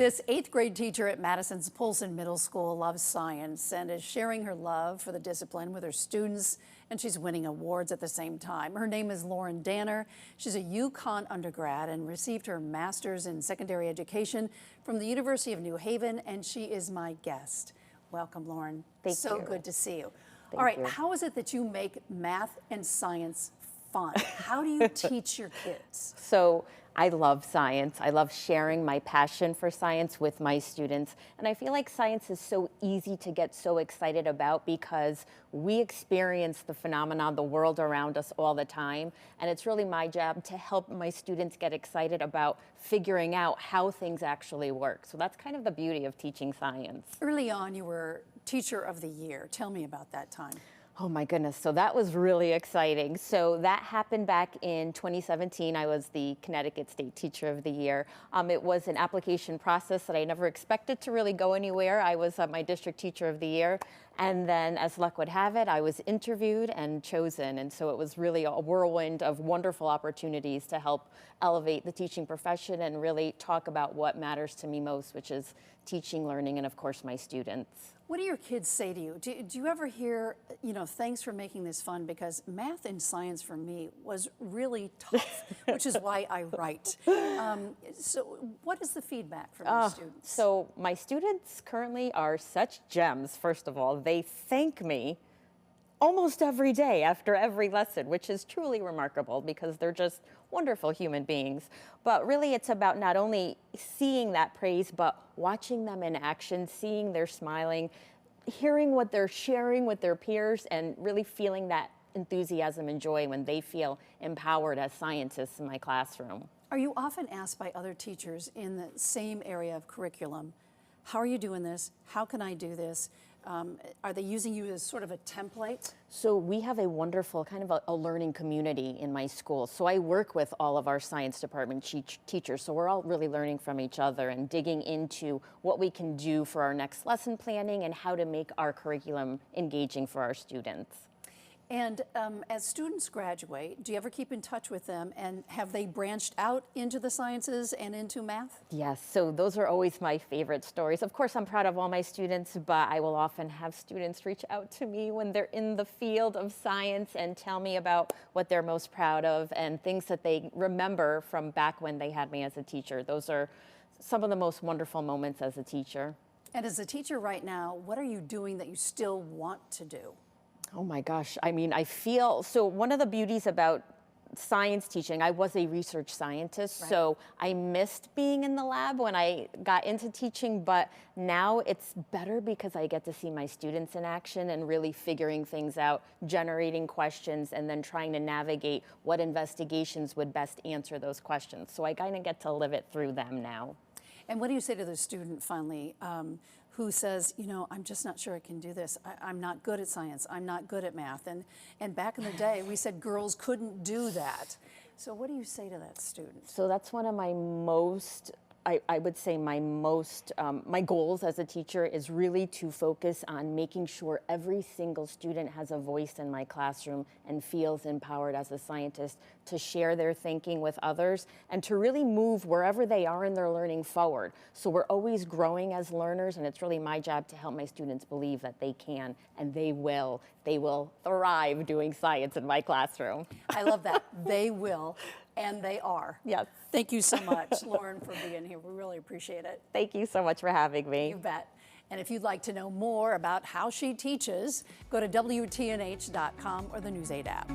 This 8th grade teacher at Madison's Polson Middle School loves science and is sharing her love for the discipline with her students, and she's winning awards at the same time. Her name is Lauren Danner. She's a UConn undergrad and received her master's in secondary education from the University of New Haven, and she is my guest. Welcome, Lauren. Thank you. So good to see you. Thank All right, you. how is it that you make math and science fun? How do you teach your kids? So I love science. I love sharing my passion for science with my students. And I feel like science is so easy to get so excited about because we experience the phenomena of the world around us all the time. And it's really my job to help my students get excited about figuring out how things actually work. So that's kind of the beauty of teaching science. Early on, you were Teacher of the Year. Tell me about that time. Oh my goodness, so that was really exciting. So that happened back in 2017. I was the Connecticut State Teacher of the Year. It was an application process that I never expected to really go anywhere. I was my District Teacher of the Year, and then as luck would have it, I was interviewed and chosen. And so it was really a whirlwind of wonderful opportunities to help elevate the teaching profession and really talk about what matters to me most, which is teaching, learning, and of course my students. What do your kids say to you? Do you ever hear, thanks for making this fun, because math and science for me was really tough, which is why I write. So what is the feedback from your students? So my students currently are such gems, first of all. They thank me almost every day after every lesson, which is truly remarkable because they're just wonderful human beings. But really it's about not only seeing that praise, but watching them in action, seeing their smiling, hearing what they're sharing with their peers, and really feeling that enthusiasm and joy when they feel empowered as scientists in my classroom. Are you often asked by other teachers in the same area of curriculum, how are you doing this? How can I do this? Are they using you as sort of a template? So we have a wonderful kind of a learning community in my school. So I work with all of our science department teachers. So we're all really learning from each other and digging into what we can do for our next lesson planning and how to make our curriculum engaging for our students. And as students graduate, do you ever keep in touch with them, and have they branched out into the sciences and into math? Yes, so those are always my favorite stories. Of course, I'm proud of all my students, but I will often have students reach out to me when they're in the field of science and tell me about what they're most proud of and things that they remember from back when they had me as a teacher. Those are some of the most wonderful moments as a teacher. And as a teacher right now, what are you doing that you still want to do? Oh my gosh, I mean, so one of the beauties about science teaching, I was a research scientist, right. So I missed being in the lab when I got into teaching, but now it's better because I get to see my students in action and really figuring things out, generating questions, and then trying to navigate what investigations would best answer those questions. So I kind of get to live it through them now. And what do you say to the student finally who says, I'm just not sure I can do this. I'm not good at science. I'm not good at math. And back in the day, we said girls couldn't do that. So what do you say to that student? So that's one of my most, I would say my goals as a teacher is really to focus on making sure every single student has a voice in my classroom and feels empowered as a scientist to share their thinking with others and to really move wherever they are in their learning forward. So we're always growing as learners, and it's really my job to help my students believe that they can and they will. They will thrive doing science in my classroom. I love that. They will. And they are. Yes. Thank you so much, Lauren, for being here. We really appreciate it. Thank you so much for having me. You bet. And if you'd like to know more about how she teaches, go to WTNH.com or the News 8 app.